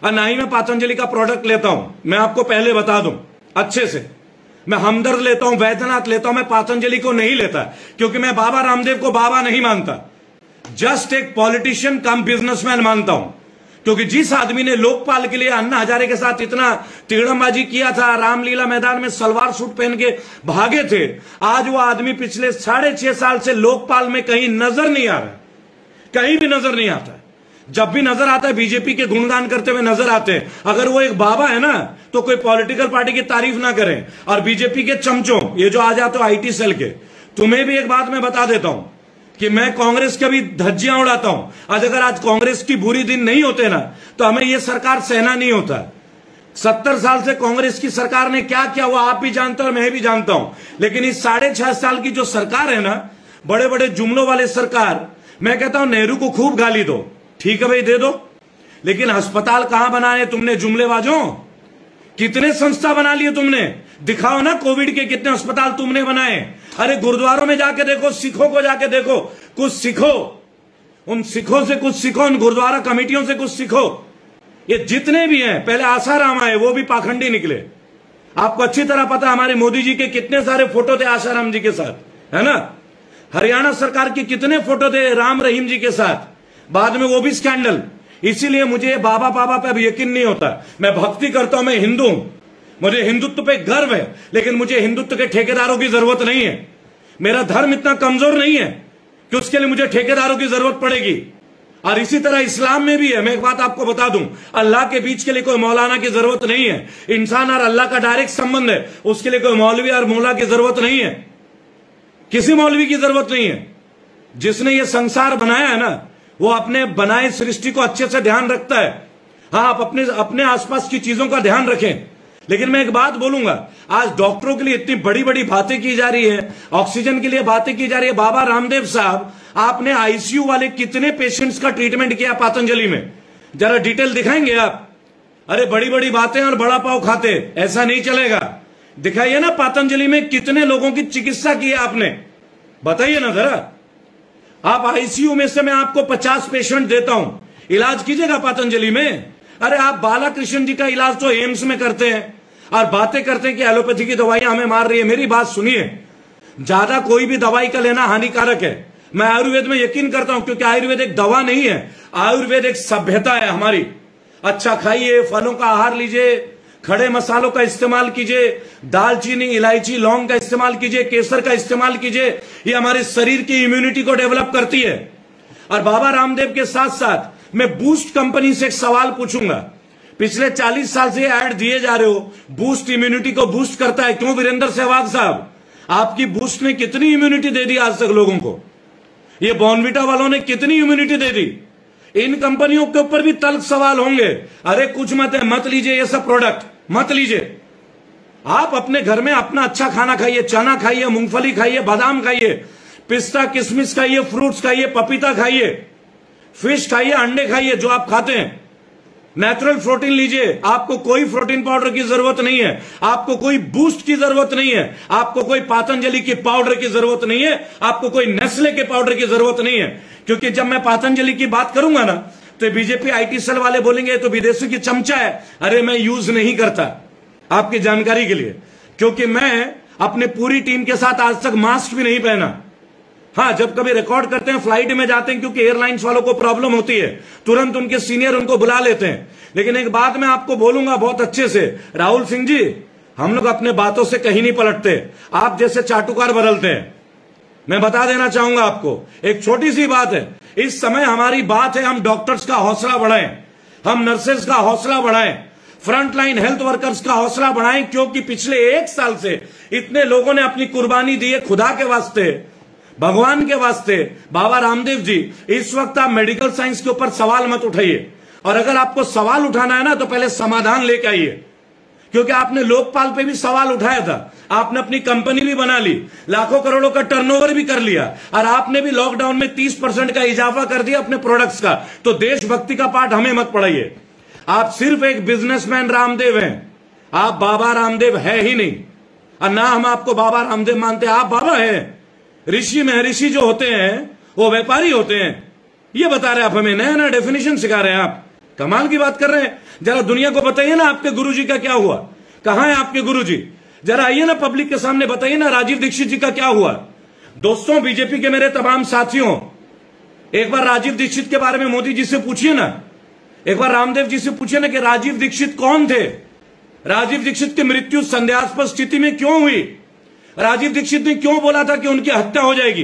और ना ही मैं पतंजलि का प्रोडक्ट लेता हूं। मैं आपको पहले बता दूं अच्छे से, मैं हमदर्द लेता हूं, वैद्यनाथ लेता हूं, मैं पतंजलि को नहीं लेता, क्योंकि मैं बाबा रामदेव को बाबा नहीं मानता, जस्ट एक पॉलिटिशियन कम बिजनेसमैन मानता हूं। क्योंकि जिस आदमी ने लोकपाल के लिए अन्ना हजारे के साथ इतना तिगड़मबाजी किया था, रामलीला मैदान में सलवार सूट पहन के भागे थे, आज वो आदमी पिछले 6.5 साल से लोकपाल में कहीं नजर नहीं आ रहा, कहीं भी नजर नहीं आता। जब भी नजर आता है बीजेपी के गुणगान करते हुए नजर आते हैं। अगर वो एक बाबा है ना, तो कोई पॉलिटिकल पार्टी की तारीफ ना करें। और बीजेपी के चमचों, ये जो आ जाते हो आईटी सेल के, तुम्हें भी एक बात मैं बता देता हूं कि मैं कांग्रेस के भी धज्जियां उड़ाता हूं। आज अगर आज कांग्रेस की बुरी दिन नहीं होते ना, तो हमें यह सरकार सहना नहीं होता। 70 साल से कांग्रेस की सरकार ने क्या किया वो आप भी जानते हो और मैं भी जानता हूं। लेकिन इस 6.5 साल की जो सरकार है ना, बड़े बड़े जुमलों वाले सरकार, मैं कहता हूं नेहरू को खूब गाली दो, ठीक है भाई दे दो, लेकिन अस्पताल कहां बनाए तुमने जुमलेबाजों? कितने संस्था बना लिए तुमने? दिखाओ ना कोविड के कितने अस्पताल तुमने बनाए। अरे गुरुद्वारों में जाके देखो, सिखों को जाके देखो, कुछ सीखो, उन सिखों से कुछ सीखो, उन गुरुद्वारा कमेटियों से कुछ सीखो। ये जितने भी हैं, पहले आसाराम आए, वो भी पाखंडी निकले। आपको अच्छी तरह पता, हमारे मोदी जी के कितने सारे फोटो थे आसाराम जी के साथ, है ना। हरियाणा सरकार के कितने फोटो थे राम रहीम जी के साथ, बाद में वो भी स्कैंडल। इसीलिए मुझे बाबा बाबा पे अब यकीन नहीं होता। मैं भक्ति करता हूं, मैं हिंदू हूं, मुझे हिंदुत्व पे गर्व है, लेकिन मुझे हिंदुत्व के ठेकेदारों की जरूरत नहीं है। मेरा धर्म इतना कमजोर नहीं है कि उसके लिए मुझे ठेकेदारों की जरूरत पड़ेगी। और इसी तरह इस्लाम में भी है। मैं एक बात आपको बता दूं, अल्लाह के बीच के लिए कोई मौलाना की जरूरत नहीं है। इंसान और अल्लाह का डायरेक्ट संबंध है, उसके लिए कोई मौलवी और मौला की जरूरत नहीं है, किसी मौलवी की जरूरत नहीं है। जिसने ये संसार बनाया है ना, वो अपने बनाए सृष्टि को अच्छे से ध्यान रखता है। हाँ, आप अपने आसपास की चीजों का ध्यान रखें। लेकिन मैं एक बात बोलूंगा, आज डॉक्टरों के लिए इतनी बड़ी बड़ी बातें की जा रही है, ऑक्सीजन के लिए बातें की जा रही है। बाबा रामदेव साहब, आपने आईसीयू वाले कितने पेशेंट्स का ट्रीटमेंट किया पतंजलि में? जरा डिटेल दिखाएंगे आप? अरे बड़ी बड़ी बातें और बड़ा पाव खाते, ऐसा नहीं चलेगा। दिखाइए ना पतंजलि में कितने लोगों की चिकित्सा की है आपने, बताइए ना जरा। आप आईसीयू में से मैं आपको 50 पेशेंट देता हूं, इलाज कीजिएगा पतंजलि में। अरे आप बालाकृष्ण जी का इलाज तो एम्स में करते हैं और बातें करते हैं कि एलोपैथी की दवाइयां हमें मार रही है। मेरी बात सुनिए, ज्यादा कोई भी दवाई का लेना हानिकारक है। मैं आयुर्वेद में यकीन करता हूं, क्योंकि आयुर्वेद एक दवा नहीं है, आयुर्वेद एक सभ्यता है हमारी। अच्छा खाइए, फलों का आहार लीजिए, खड़े मसालों का इस्तेमाल कीजिए, दालचीनी, इलायची, लौंग का इस्तेमाल कीजिए, केसर का इस्तेमाल कीजिए। ये हमारे शरीर की इम्यूनिटी को डेवलप करती है। और बाबा रामदेव के साथ साथ मैं बूस्ट कंपनी से एक सवाल पूछूंगा। पिछले 40 साल से ऐड दिए जा रहे हो, बूस्ट इम्यूनिटी को बूस्ट करता है, क्यों वीरेंद्र सहवाग साहब? आपकी बूस्ट ने कितनी इम्यूनिटी दे दी आज तक लोगों को? ये बॉर्नविटा वालों ने कितनी इम्यूनिटी दे दी? इन कंपनियों के ऊपर भी तल्ख सवाल होंगे। अरे कुछ मत है, मत लीजिए ये सब प्रोडक्ट, मत लीजिए। आप अपने घर में अपना अच्छा खाना खाइए, चना खाइए, मूंगफली खाइए, बादाम खाइए, पिस्ता किशमिश खाइए, फ्रूट्स खाइए, पपीता खाइए, फिश खाइए, अंडे खाइए, जो आप खाते हैं। नेचुरल प्रोटीन लीजिए। आपको कोई प्रोटीन पाउडर की जरूरत नहीं है, आपको कोई बूस्ट की जरूरत नहीं है, आपको कोई पतंजलि की पाउडर की जरूरत नहीं है, आपको कोई नेस्ले के पाउडर की जरूरत नहीं है। क्योंकि जब मैं पतंजलि की बात करूंगा ना, तो बीजेपी आईटी सेल वाले बोलेंगे तो विदेशी की चमचा है। अरे मैं यूज नहीं करता, आपकी जानकारी के लिए, क्योंकि मैं अपने पूरी टीम के साथ आज तक मास्क भी नहीं पहना। हाँ, जब कभी रिकॉर्ड करते हैं, फ्लाइट में जाते हैं, क्योंकि एयरलाइंस वालों को प्रॉब्लम होती है, तुरंत उनके सीनियर उनको बुला लेते हैं। लेकिन एक बात मैं आपको बोलूंगा बहुत अच्छे से, राहुल सिंह जी, हम लोग अपने बातों से कहीं नहीं पलटते, आप जैसे चाटुकार बदलते हैं। मैं बता देना चाहूंगा आपको, एक छोटी सी बात है। इस समय हमारी बात है, हम डॉक्टर्स का हौसला बढ़ाएं, हम नर्सेस का हौसला बढ़ाएं, फ्रंटलाइन हेल्थ वर्कर्स का हौसला बढ़ाएं, क्योंकि पिछले 1 साल से इतने लोगों ने अपनी कुर्बानी दी है खुदा के वास्ते, भगवान के वास्ते। बाबा रामदेव जी, इस वक्त आप मेडिकल साइंस के ऊपर सवाल मत उठाइए, और अगर आपको सवाल उठाना है ना, तो पहले समाधान लेके आइए। क्योंकि आपने लोकपाल पे भी सवाल उठाया था, आपने अपनी कंपनी भी बना ली, लाखों करोड़ों का टर्नओवर भी कर लिया, और आपने भी लॉकडाउन में 30% का इजाफा कर दिया अपने प्रोडक्ट्स का। तो देशभक्ति का पाठ हमें मत पढ़ाइए। आप सिर्फ एक बिजनेसमैन रामदेव हैं, आप बाबा रामदेव है ही नहीं, और ना हम आपको बाबा रामदेव मानते। आप बाबा हैं, ऋषि में ऋषि जो होते हैं वो व्यापारी होते हैं। ये बता रहे आप हमें, नया नया डेफिनेशन सिखा रहे हैं आप। कमाल की बात कर रहे हैं। जरा दुनिया को बताइए ना आपके गुरुजी का क्या हुआ, कहां है आपके गुरुजी? जरा आइए ना पब्लिक के सामने बताइए ना राजीव दीक्षित जी का क्या हुआ। दोस्तों, बीजेपी के मेरे तमाम साथियों, एक बार राजीव दीक्षित के बारे में मोदी जी से पूछिए ना, एक बार रामदेव जी से पूछिए ना कि राजीव दीक्षित कौन थे, राजीव दीक्षित की मृत्यु संदेहास्पद स्थिति में क्यों हुई, राजीव दीक्षित ने क्यों बोला था कि उनकी हत्या हो जाएगी।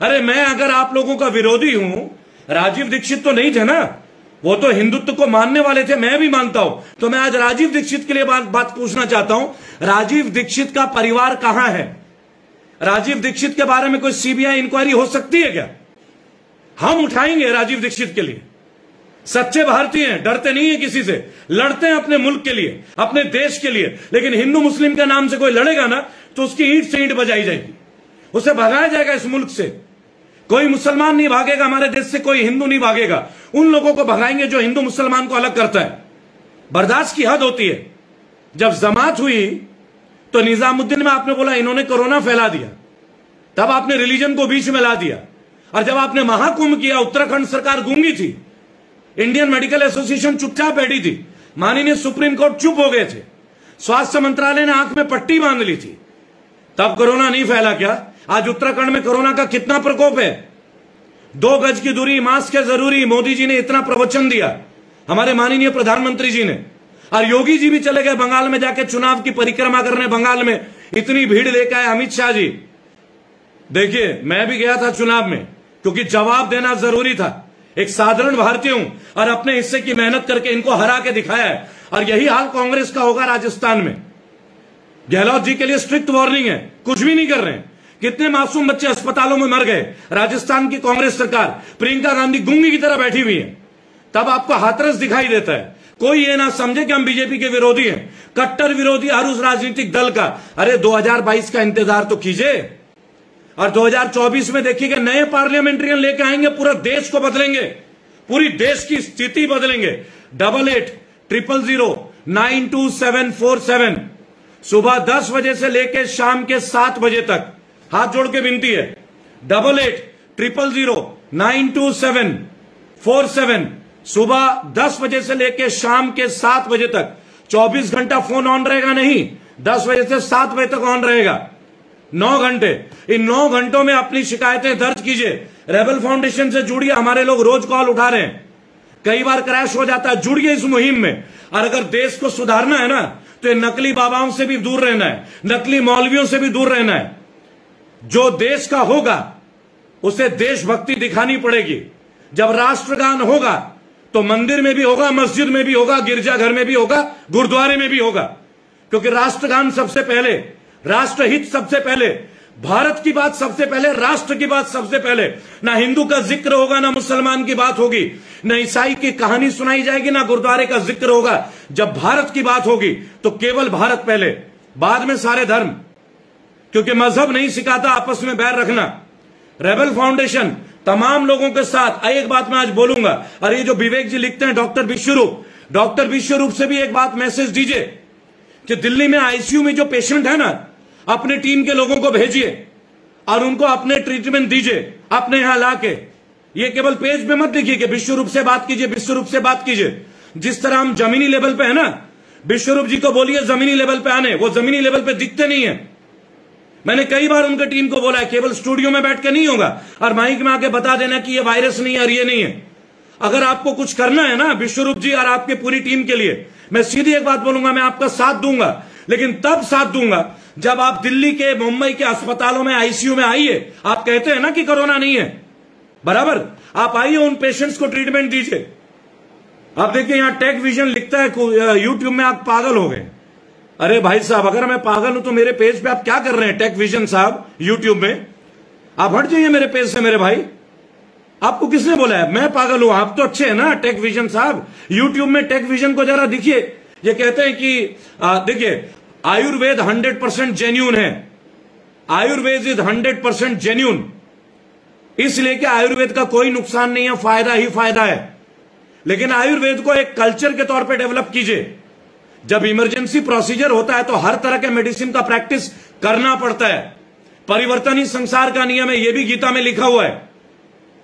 अरे मैं अगर आप लोगों का विरोधी हूं, राजीव दीक्षित तो नहीं थे ना, वो तो हिंदुत्व को मानने वाले थे, मैं भी मानता हूं। तो मैं आज राजीव दीक्षित के लिए बात पूछना चाहता हूं, राजीव दीक्षित का परिवार कहां है? राजीव दीक्षित के बारे में कोई सीबीआई इंक्वायरी हो सकती है क्या? हम उठाएंगे राजीव दीक्षित के लिए। सच्चे भारतीय हैं, डरते नहीं है किसी से, लड़ते हैं अपने मुल्क के लिए, अपने देश के लिए। लेकिन हिंदू मुस्लिम के नाम से कोई लड़ेगा ना तो उसकी ईंट से ईंट बजाई जाएगी, उसे भगाया जाएगा इस मुल्क से। कोई मुसलमान नहीं भागेगा हमारे देश से, कोई हिंदू नहीं भागेगा। उन लोगों को भगाएंगे जो हिंदू मुसलमान को अलग करता है। बर्दाश्त की हद होती है। जब जमात हुई तो निजामुद्दीन में आपने बोला इन्होंने कोरोना फैला दिया, तब आपने रिलीजन को बीच में ला दिया। और जब आपने महाकुंभ किया, उत्तराखंड सरकार गूंगी थी, इंडियन मेडिकल एसोसिएशन चुपचाप बैठी थी, माननीय सुप्रीम कोर्ट चुप हो गए थे, स्वास्थ्य मंत्रालय ने आंख में पट्टी बांध ली थी, तब कोरोना नहीं फैला क्या? आज उत्तराखंड में कोरोना का कितना प्रकोप है? 2 गज की दूरी, मास्क है जरूरी, मोदी जी ने इतना प्रवचन दिया, हमारे माननीय प्रधानमंत्री जी ने। और योगी जी भी चले गए बंगाल में जाके चुनाव की परिक्रमा करने, बंगाल में इतनी भीड़ लेकर आए अमित शाह जी। देखिए, मैं भी गया था चुनाव में, क्योंकि जवाब देना जरूरी था। एक साधारण भारतीय हूं और अपने हिस्से की मेहनत करके इनको हरा के दिखाया है। और यही हाल कांग्रेस का होगा राजस्थान में। गहलोत जी के लिए स्ट्रिक्ट वार्निंग है, कुछ भी नहीं कर रहे हैं। कितने मासूम बच्चे अस्पतालों में मर गए। राजस्थान की कांग्रेस सरकार, प्रियंका गांधी गूंगी की तरह बैठी हुई है, तब आपको हाथरस दिखाई देता है। कोई ये ना समझे कि हम बीजेपी के विरोधी हैं, कट्टर विरोधी हर उस राजनीतिक दल का। अरे 2022 का इंतजार तो कीजिए, और 2024 में देखिएगा नए पार्लियामेंट्रियन लेके आएंगे, पूरा देश को बदलेंगे, पूरी देश की स्थिति बदलेंगे। 8800092747 सुबह 10 बजे से लेकर शाम के 7 बजे तक, हाथ जोड़ के विनती है, 8800092747 सुबह 10 बजे से लेकर शाम के 7 बजे तक। 24 घंटा फोन ऑन रहेगा नहीं, 10 बजे से 7 बजे तक ऑन रहेगा, 9 घंटे। इन 9 घंटों में अपनी शिकायतें दर्ज कीजिए। रेबल फाउंडेशन से जुड़िए, हमारे लोग रोज कॉल उठा रहे हैं, कई बार क्रैश हो जाता है, जुड़िए इस मुहिम में। और अगर देश को सुधारना है ना, तो ये नकली बाबाओं से भी दूर रहना है, नकली मौलवियों से भी दूर रहना है। जो देश का होगा उसे देशभक्ति दिखानी पड़ेगी। जब राष्ट्रगान होगा तो मंदिर में भी होगा, मस्जिद में भी होगा, गिरजाघर में भी होगा, गुरुद्वारे में भी होगा। क्योंकि राष्ट्रगान सबसे पहले, राष्ट्रहित सबसे पहले, भारत की बात सबसे पहले, राष्ट्र की बात सबसे पहले। ना हिंदू का जिक्र होगा, ना मुसलमान की बात होगी, ना ईसाई की कहानी सुनाई जाएगी, ना गुरुद्वारे का जिक्र होगा। जब भारत की बात होगी तो केवल भारत पहले, बाद में सारे धर्म। क्योंकि मजहब नहीं सिखाता आपस में बैर रखना। रेबल फाउंडेशन तमाम लोगों के साथ, एक बात मैं आज बोलूंगा, और ये जो विवेक जी लिखते हैं, डॉक्टर विश्वरूप से भी एक बात मैसेज दीजिए कि दिल्ली में आईसीयू में जो पेशेंट है ना, अपने टीम के लोगों को भेजिए और उनको अपने ट्रीटमेंट दीजिए, अपने यहां लाके। ये केवल पेज पे मत लिखिए कि विश्वरूप से बात कीजिए, विश्वरूप से बात कीजिए। जिस तरह हम जमीनी लेवल पे है ना, विश्वरूप जी को बोलिए जमीनी लेवल पे आने, वो जमीनी लेवल पे दिखते नहीं है। मैंने कई बार उनके टीम को बोला है, केवल स्टूडियो में बैठ के नहीं होगा और माइक में आके बता देना कि ये वायरस नहीं है और ये नहीं है। अगर आपको कुछ करना है ना विश्वरूप जी और आपके पूरी टीम के लिए, मैं सीधी एक बात बोलूंगा, मैं आपका साथ दूंगा, लेकिन तब साथ दूंगा जब आप दिल्ली के, मुंबई के अस्पतालों में, आईसीयू में आइए। आप कहते हैं ना कि कोरोना नहीं है, बराबर, आप आइए, उन पेशेंट्स को ट्रीटमेंट दीजिए। आप देखिए यहां टेक विजन लिखता है यूट्यूब में, आप पागल हो गए। अरे भाई साहब, अगर मैं पागल हूं तो मेरे पेज पे आप क्या कर रहे हैं? टेक विजन साहब यूट्यूब में, आप हट जाइए मेरे पेज से मेरे भाई। आपको किसने बोला है मैं पागल हूं? आप तो अच्छे हैं ना टेक विजन साहब। यूट्यूब में टेक विजन को जरा दिखिए। ये कहते हैं कि देखिए, आयुर्वेद 100% जेन्यून है। आयुर्वेद इज 100% जेन्यून, इसलिए कि आयुर्वेद का कोई नुकसान नहीं है, फायदा ही फायदा है। लेकिन आयुर्वेद को एक कल्चर के तौर पे डेवलप कीजिए। जब इमरजेंसी प्रोसीजर होता है तो हर तरह के मेडिसिन का प्रैक्टिस करना पड़ता है। परिवर्तन ही संसार का नियम है, यह भी गीता में लिखा हुआ है,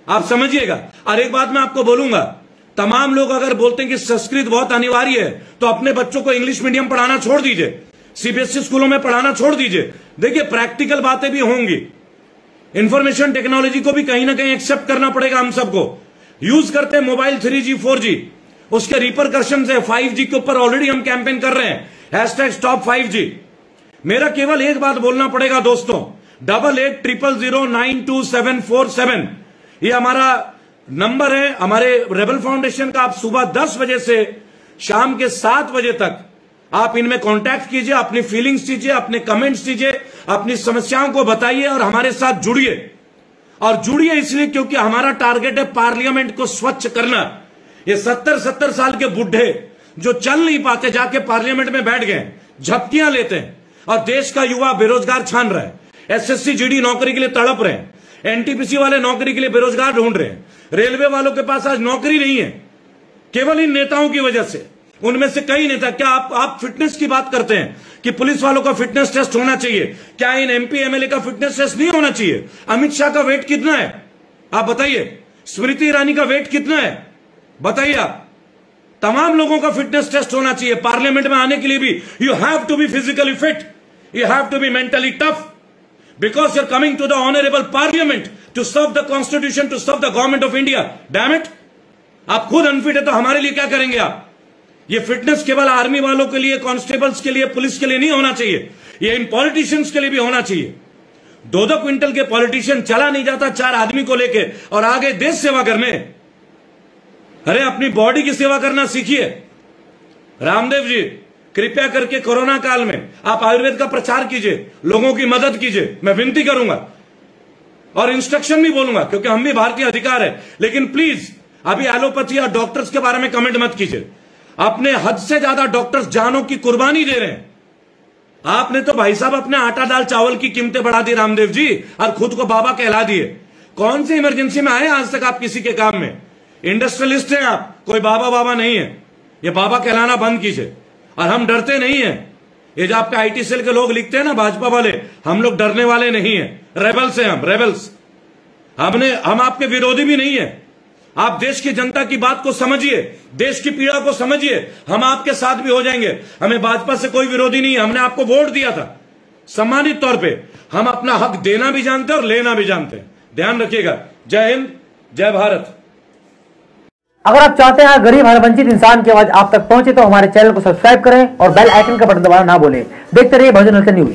आप समझिएगा। और एक बात मैं आपको बोलूंगा, तमाम लोग अगर बोलते हैं कि संस्कृत बहुत अनिवार्य है तो अपने बच्चों को इंग्लिश मीडियम पढ़ाना छोड़ दीजिए, सीबीएसई स्कूलों में पढ़ाना छोड़ दीजिए। देखिए प्रैक्टिकल बातें भी होंगी, इंफॉर्मेशन टेक्नोलॉजी को भी कहीं ना कहीं एक्सेप्ट करना पड़ेगा। हम सबको यूज करते हैं मोबाइल 3G 4G, उसके रिपरकशन है 5G के ऊपर ऑलरेडी हम कैंपेन कर रहे हैं, #stop 5G। मेरा केवल एक बात बोलना पड़ेगा दोस्तों, 8800092747 ये हमारा नंबर है हमारे रेबल फाउंडेशन का। आप सुबह 10 बजे से शाम के 7 बजे तक आप इनमें कांटेक्ट कीजिए, अपनी फीलिंग्स दीजिए, अपने कमेंट्स दीजिए, अपनी समस्याओं को बताइए और हमारे साथ जुड़िए। और जुड़िए इसलिए क्योंकि हमारा टारगेट है पार्लियामेंट को स्वच्छ करना। ये 70-70 साल के बुढ़े जो चल नहीं पाते जाके पार्लियामेंट में बैठ गए, झपकियां लेते हैं, और देश का युवा बेरोजगार छान रहा है, SSC GD नौकरी के लिए तड़प रहे हैं, NTPC वाले नौकरी के लिए बेरोजगार ढूंढ रहे हैं, रेलवे वालों के पास आज नौकरी नहीं है, केवल इन नेताओं की वजह से। उनमें से कई नेता, क्या आप फिटनेस की बात करते हैं कि पुलिस वालों का फिटनेस टेस्ट होना चाहिए? क्या इन MP MLA का फिटनेस टेस्ट नहीं होना चाहिए? अमित शाह का वेट कितना है आप बताइए, स्मृति ईरानी का वेट कितना है बताइए आप। तमाम लोगों का फिटनेस टेस्ट होना चाहिए। पार्लियामेंट में आने के लिए भी you have to be physically fit, you have to be mentally tough, because you are coming to the honourable parliament to serve the constitution, to serve the government of India. Damn it, आप खुद unfit है तो हमारे लिए क्या करेंगे आप? ये फिटनेस केवल आर्मी वालों के लिए, कांस्टेबल्स के लिए, पुलिस के लिए नहीं होना चाहिए, ये इन पॉलिटिशियंस के लिए भी होना चाहिए। 2-2 क्विंटल के पॉलिटिशियन चला नहीं जाता 4 आदमी को लेके और आगे देश सेवा करने। अरे अपनी बॉडी की सेवा करना सीखिए। रामदेव जी कृपया करके कोरोना काल में आप आयुर्वेद का प्रचार कीजिए, लोगों की मदद कीजिए, मैं विनती करूंगा और इंस्ट्रक्शन भी बोलूंगा क्योंकि हम भी भारतीय अधिकार है। लेकिन प्लीज अभी एलोपैथी या डॉक्टर्स के बारे में कमेंट मत कीजिए। अपने हद से ज्यादा डॉक्टर्स जानों की कुर्बानी दे रहे हैं। आपने तो भाई साहब अपने आटा दाल चावल की कीमतें बढ़ा दी रामदेव जी, और खुद को बाबा कहला दिए। कौन सी इमरजेंसी में आए आज तक आप किसी के काम में? इंडस्ट्रियलिस्ट हैं आप, कोई बाबा बाबा नहीं है। ये बाबा कहलाना बंद कीजिए। और हम डरते नहीं है, ये जो आपके IT सेल के लोग लिखते हैं ना भाजपा वाले, हम लोग डरने वाले नहीं है। रेबल्स हैं हम, रेबल्स। हम आपके विरोधी भी नहीं है। आप देश की जनता की बात को समझिए, देश की पीड़ा को समझिए, हम आपके साथ भी हो जाएंगे। हमें भाजपा से कोई विरोधी नहीं है, हमने आपको वोट दिया था सम्मानित तौर पे। हम अपना हक देना भी जानते हैं और लेना भी जानते हैं, ध्यान रखिएगा। जय हिंद, जय भारत। अगर आप चाहते हैं गरीब हर वंचित इंसान की आवाज आप तक पहुंचे तो हमारे चैनल को सब्सक्राइब करें और बेल आइकन का बटन दबाना ना भूलें। देखते रहिए बहुजन न्यूज।